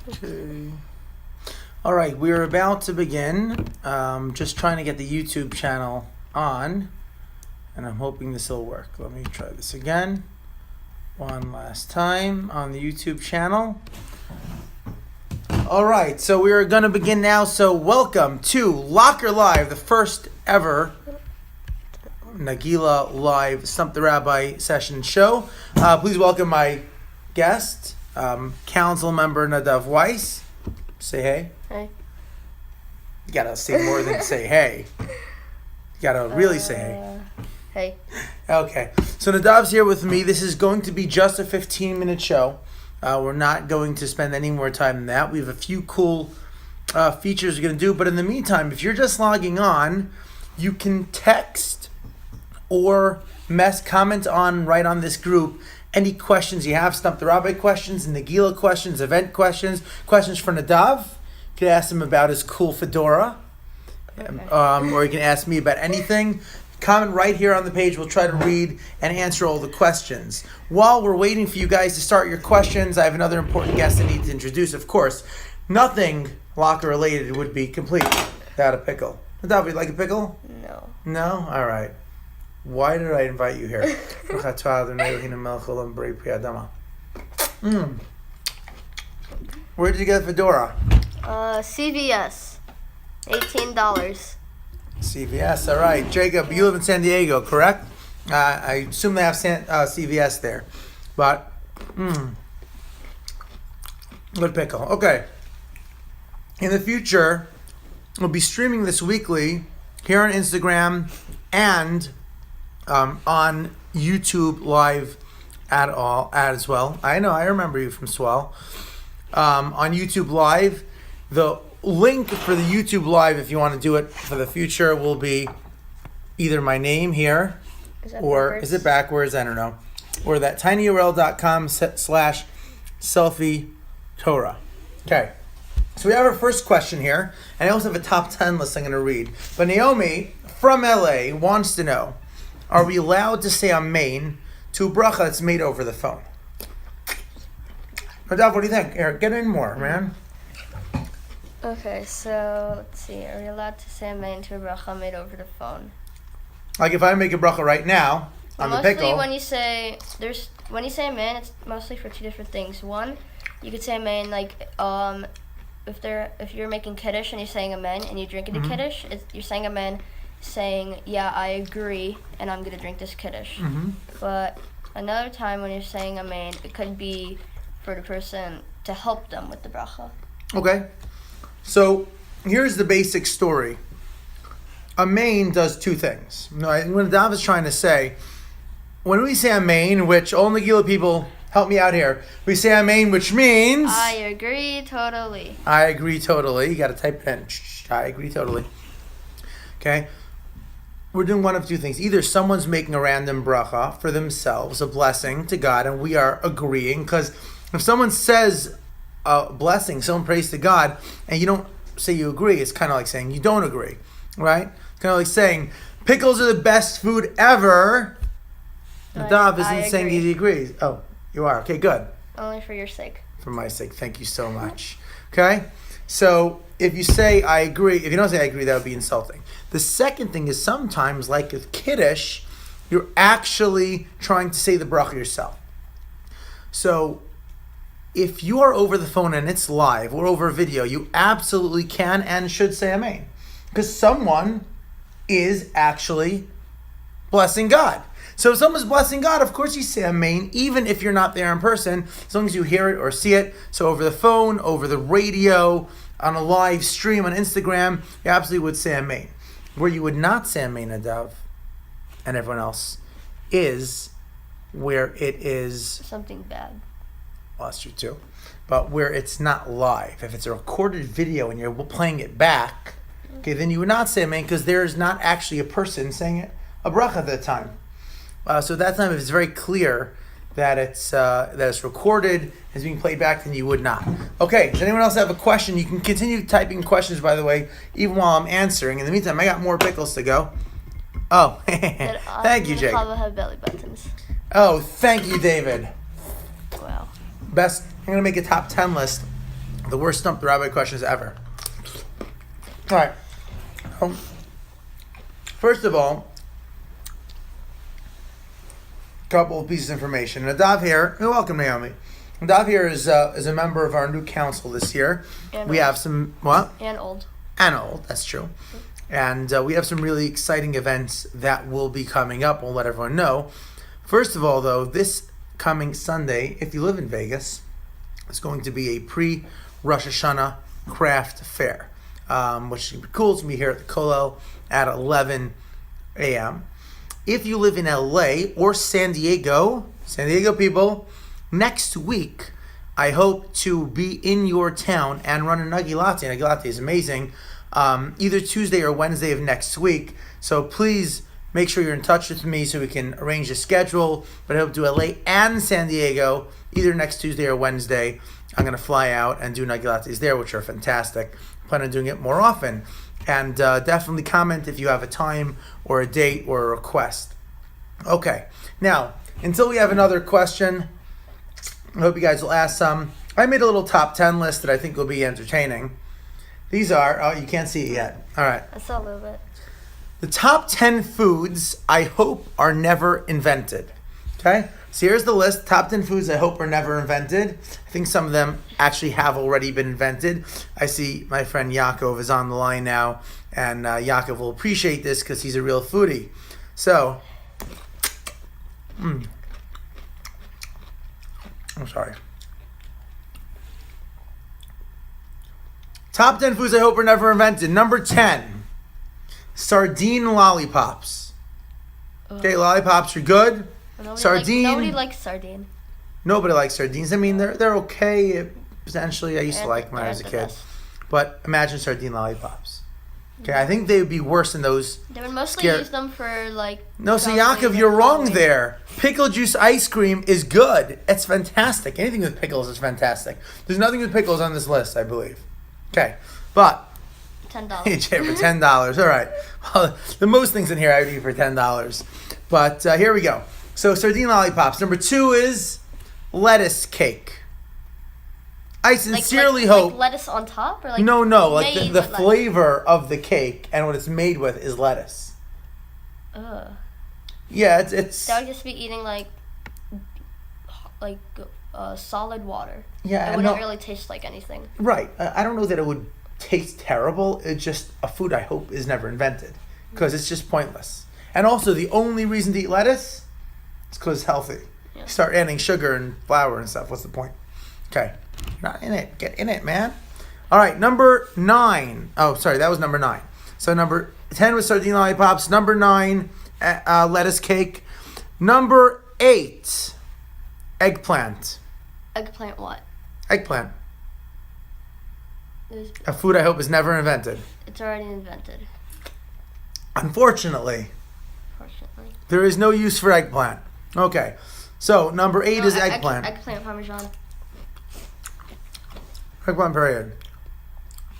Okay. All right, we're about to begin. Just trying to get the YouTube channel on, and I'm hoping this will work. Let me try this again. One last time on the YouTube channel. All right, so we are going to begin now. So welcome to Locker Live, the first ever Nagila Live Stump the Rabbi session show. Please welcome my guest, Council Member Nadav Weiss. Say hey. Hey. You gotta say more than say hey. You gotta really say hey. Hey. Okay, so Nadav's here with me. This is going to be just a 15-minute show. We're not going to spend any more time than that. We have a few cool features we're going to do. But in the meantime, if you're just logging on, you can text or comment on right on this group any questions you have. Stump the Rabbi questions, Nagila questions, event questions, questions for Nadav. You can ask him about his cool fedora. Okay. Or you can ask me about anything. Comment right here on the page. We'll try to read and answer all the questions. While we're waiting for you guys to start your questions, I have another important guest I need to introduce. Of course, nothing Locker related would be complete without a pickle. Nadav, you like a pickle? No. No? All right. Why did I invite you here? Where did you get the fedora? CVS. $18. CVS, all right. Jacob, you live in San Diego, correct? I assume they have CVS there. But, good pickle. Okay. In the future, we'll be streaming this weekly here on Instagram and on YouTube Live as well. I know, I remember you from Swell. On YouTube Live, the link for the YouTube Live, if you want to do it for the future, will be either my name here, or backwards? Is it backwards? I don't know. Or that tinyurl.com/selfie Torah. Okay. So we have our first question here, and I also have a top 10 list I'm going to read. But Naomi from LA wants to know, are we allowed to say amen to a bracha that's made over the phone? Nadav, what do you think? Eric, get in more, man. Okay, so let's see. Are we allowed to say amen to a bracha made over the phone? Like if I make a bracha right now on the pickle. Mostly when you say amen, it's mostly for two different things. One, you could say amen like if you're making kiddush and you're saying amen and you're drinking the kiddush, you're saying amen, saying yeah I agree and I'm gonna drink this kiddush. But another time when you're saying amen, it could be for the person to help them with the bracha. Okay. So here's the basic story. Amen does two things. What Nadav is trying to say, when we say amen, which all Nagila people help me out here, we say amen, which means I agree totally. I agree totally. You got to type it in. I agree totally. Okay. We're doing one of two things. Either someone's making a random bracha for themselves, a blessing to God, and we are agreeing. Because if someone says a blessing, someone prays to God, and you don't say you agree, it's kind of like saying you don't agree, right? It's kind of like saying pickles are the best food ever. Nadav isn't saying he agrees. Oh, you are. Okay, good. Only for your sake. For my sake, thank you so much. Okay? So if you say I agree, if you don't say I agree, that would be insulting. The second thing is sometimes, like with Kiddush, you're actually trying to say the bracha yourself. So if you are over the phone and it's live or over video, you absolutely can and should say amen. Because someone is actually blessing God. So if someone's blessing God, of course you say amen, even if you're not there in person, as long as you hear it or see it. So over the phone, over the radio, on a live stream on Instagram, you absolutely would say amen. Where you would not say amen, Nadav, and everyone else, is where it is something bad. Well, that's true too. But where it's not live. If it's a recorded video and you're playing it back, okay, then you would not say amen because there is not actually a person saying it, a bracha at that time. So at that time, if it's very clear that it's recorded, is being played back, then you would not. Okay, does anyone else have a question? You can continue typing questions, by the way, even while I'm answering. In the meantime, I got more pickles to go. Oh, thank you, Jake. Have belly buttons. Oh, thank you, David. Wow. Best. I'm gonna make a top 10 list The worst Stump the Rabbi questions ever. All right. First of all, a couple of pieces of information. Nadav here, welcome Naomi. Nadav here is a member of our new council this year. And we old. have some, what? And old. And old, that's true. And we have some really exciting events that will be coming up. We'll let everyone know. First of all, though, this coming Sunday, if you live in Vegas, it's going to be a pre-Rosh Hashanah craft fair, which is going to be cool. It's going to be here at the Kollel at 11 a.m. If you live in LA or San Diego people, next week, I hope to be in your town and run a Nagi Latte. Nagi Latte is amazing. Either Tuesday or Wednesday of next week. So please make sure you're in touch with me so we can arrange a schedule. But I hope to do LA and San Diego either next Tuesday or Wednesday. I'm going to fly out and do Nagi Lattes there, which are fantastic. Plan on doing it more often. And definitely comment if you have a time or a date or a request. Okay. Now, until we have another question, I hope you guys will ask some. I made a little top 10 list that I think will be entertaining. These are, oh, you can't see it yet. All right. I saw a little bit. The top 10 foods I hope are never invented. Okay? So here's the list. Top 10 foods I hope are never invented. I think some of them actually have already been invented. I see my friend Yaakov is on the line now. And Yaakov will appreciate this because he's a real foodie. So, I'm sorry. Top 10 foods I hope are never invented. Number 10, sardine lollipops. Okay, lollipops are good. Nobody likes sardine. Nobody likes sardines. I mean, they're okay. Potentially, I used to like them when I was a kid. But imagine sardine lollipops. Okay, I think they would be worse than those. They would mostly use them for like. No, so Yaakov, you're wrong there. Pickle juice ice cream is good. It's fantastic. Anything with pickles is fantastic. There's nothing with pickles on this list, I believe. Okay, but $10. for $10. All right. Well, the most things in here I would eat for $10. But here we go. So sardine lollipops. Number 2 is lettuce cake. I sincerely hope. Like lettuce on top, or like no. Like the flavor of the cake and what it's made with is lettuce. Ugh. Yeah, it's. So I would just be eating like solid water. Yeah, it wouldn't really taste like anything. Right. I don't know that it would taste terrible. It's just a food I hope is never invented because it's just pointless. And also, the only reason to eat lettuce is because it's healthy. Yeah. You start adding sugar and flour and stuff. What's the point? Okay. Not in it. Get in it, man. All right. Number 9. Oh, sorry. That was number 9. So number 10 was sardine lollipops. Number 9, lettuce cake. Number 8, eggplant. Eggplant what? Eggplant. A food I hope is never invented. It's already invented. Unfortunately. There is no use for eggplant. Okay. So, number 8 is eggplant. Eggplant parmesan. Eggplant period.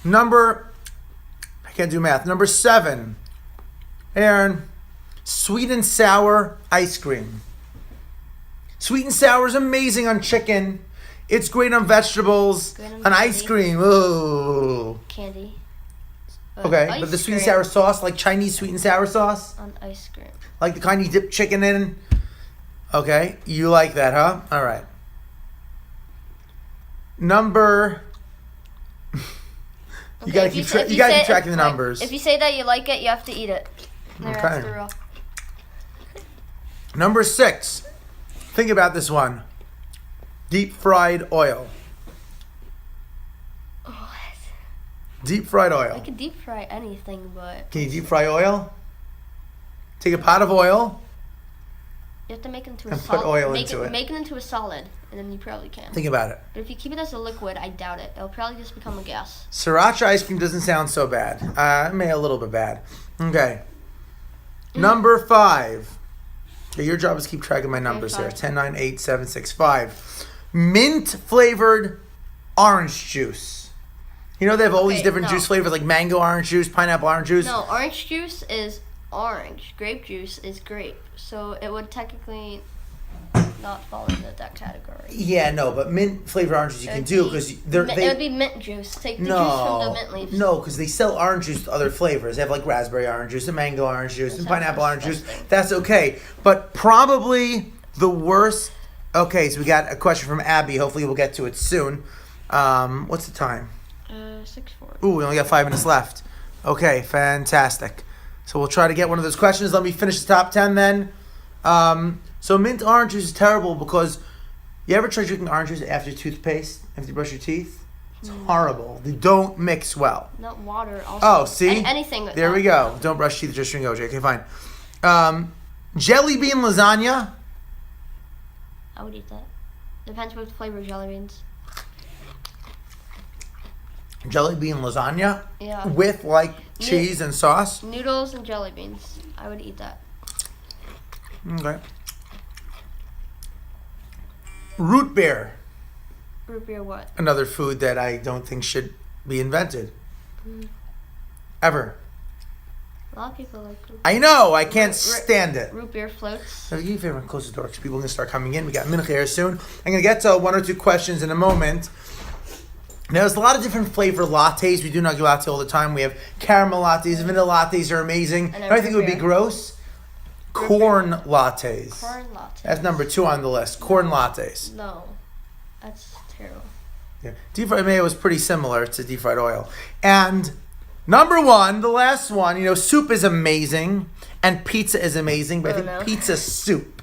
I can't do math. Number 7, Aaron, sweet and sour ice cream. Sweet and sour is amazing on chicken. It's great on vegetables. On ice cream. Ooh. Candy. Okay, but the sweet and sour sauce, like Chinese sweet and sour sauce? On ice cream. Like the kind you dip chicken in? Okay, you like that, huh? All right. Number... You gotta keep tracking the numbers. If you say that you like it, you have to eat it. Okay. Number 6. Think about this one. Deep fried oil. What? Deep fried oil. I can deep fry anything, but... Can you deep fry oil? Take a pot of oil. You have to make it into a solid. Put oil into it. Make it into a solid, and then you probably can. Think about it. But if you keep it as a liquid, I doubt it. It'll probably just become a gas. Sriracha ice cream doesn't sound so bad. Maybe a little bit bad. Okay. Number 5. Okay, your job is to keep track of my numbers here. 10, 9, 8, 7, 6, 5. Mint flavored orange juice. You know they have all these different juice flavors like mango orange juice, pineapple orange juice. No, orange juice is orange. Grape juice is grape. So it would technically not fall into that category. Yeah, no, but mint flavored orange juice you can do because It would be mint juice. Take the juice from the mint leaves. No, because they sell orange juice with other flavors. They have like raspberry orange juice and mango orange juice and pineapple orange juice. That's okay. But probably the worst. Okay, so we got a question from Abby. Hopefully we'll get to it soon. What's the time? 6:40. Ooh, we only got 5 minutes left. Okay, fantastic. So we'll try to get one of those questions. Let me finish the top 10 then. So mint orange juice is terrible because you ever try drinking orange juice after toothpaste, after you brush your teeth? It's horrible. They don't mix well. Not water. Also. Oh, see? Anything. There we go. Don't brush teeth, just drink OJ. Okay, fine. Jelly bean lasagna. I would eat that. Depends what flavor jelly beans. Jelly bean lasagna? Yeah. With like cheese and sauce? Noodles and jelly beans. I would eat that. Okay. Root beer. Root beer what? Another food that I don't think should be invented. Ever. A lot of people like root beer. I know. I can't stand it. Root beer floats. So give me a favor and close the door because people are going to start coming in. We got mincha here soon. I'm going to get to 1 or 2 questions in a moment. Now, there's a lot of different flavor lattes. We do not get latte all the time. We have caramel lattes. Vanilla lattes are amazing. I think it would be gross. Corn lattes. Corn lattes. That's number 2 on the list. Corn lattes. No. That's terrible. Yeah. Deep fried mayo is pretty similar to deep fried oil. And number 1, the last one, soup is amazing and pizza is amazing, but I think pizza soup.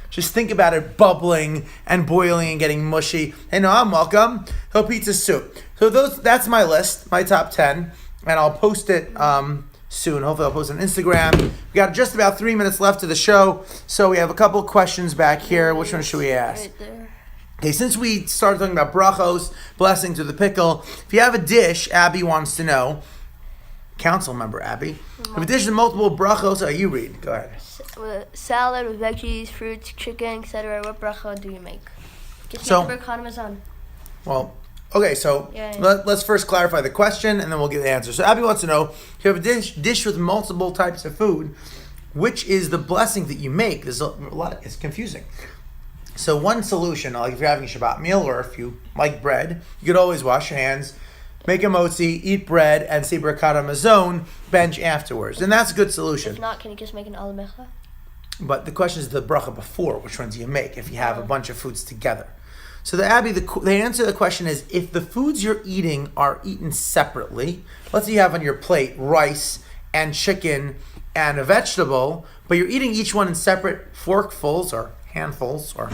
Just think about it bubbling and boiling and getting mushy. Hey, no, I'm welcome. So pizza soup. So that's my list, my top 10, and I'll post it soon. Hopefully I'll post it on Instagram. We got just about 3 minutes left of the show, so we have a couple of questions back here. Which one should we ask? Right there. Okay, since we started talking about brachos, blessings of the pickle, if you have a dish, Abby wants to know, council member Abby, if a dish with multiple brachos, you read. Go ahead. Salad with veggies, fruits, chicken, etc. What bracha do you make? Just So- make the bracha Amazon. Well, okay, so let's first clarify the question, and then we'll get the answer. So Abby wants to know, if you have a dish with multiple types of food, which is the blessing that you make? There's a lot. It's confusing. So one solution, like if you're having a Shabbat meal or if you like bread, you could always wash your hands, make a motzi, eat bread, and say Birkat Hamazon, bench afterwards. And that's a good solution. If not, can you just make an alamecha? But the question is the bracha before. Which one do you make if you have a bunch of foods together? So the answer to the question is, if the foods you're eating are eaten separately, let's say you have on your plate rice and chicken and a vegetable, but you're eating each one in separate forkfuls or handfuls or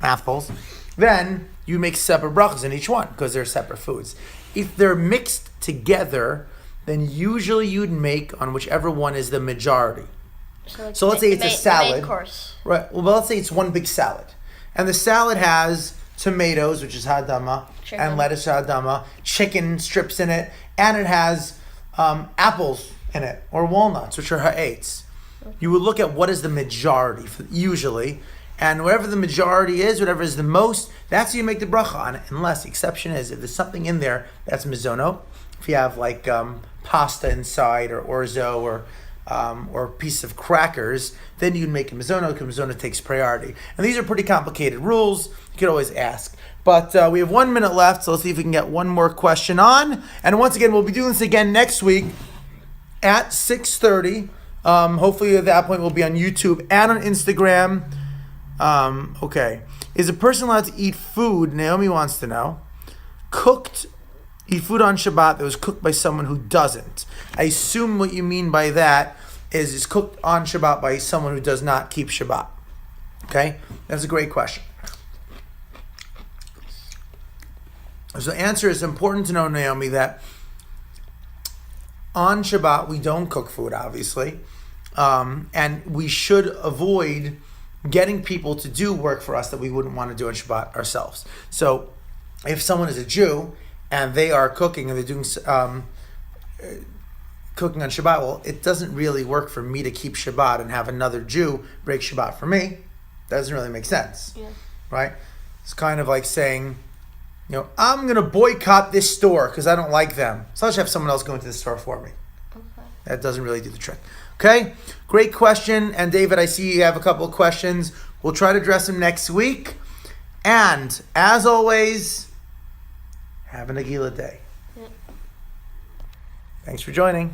mouthfuls, then you make separate brachas in each one because they're separate foods. If they're mixed together, then usually you'd make on whichever one is the majority. So let's say it's a salad. The main course. Right. Well, let's say it's one big salad. And the salad has tomatoes, which is hadama, and lettuce hadama, chicken strips in it, and it has apples in it, or walnuts, which are ha'etz. You would look at what is the majority, usually, and whatever the majority is, whatever is the most, that's what you make the bracha on, unless the exception is if there's something in there that's mizono, if you have like pasta inside, or orzo, or a piece of crackers, then you'd make a mizono, because mizono takes priority. And these are pretty complicated rules. You could always ask. But we have 1 minute left, so let's see if we can get one more question on. And once again, we'll be doing this again next week at 6:30. Hopefully at that point we'll be on YouTube and on Instagram. Okay. Is a person allowed to eat food, Naomi wants to know, eat food on Shabbat that was cooked by someone who doesn't? I assume what you mean by that is it's cooked on Shabbat by someone who does not keep Shabbat. Okay? That's a great question. So the answer is important to know, Naomi, that on Shabbat we don't cook food, obviously. And we should avoid getting people to do work for us that we wouldn't want to do on Shabbat ourselves. So if someone is a Jew and they are cooking and they're doing cooking on Shabbat, well, it doesn't really work for me to keep Shabbat and have another Jew break Shabbat for me. That doesn't really make sense, right? It's kind of like saying, I'm going to boycott this store because I don't like them. So I'll just have someone else go into the store for me. Okay. That doesn't really do the trick. Okay, great question. And David, I see you have a couple of questions. We'll try to address them next week. And as always, have a Nagila day. Thanks for joining.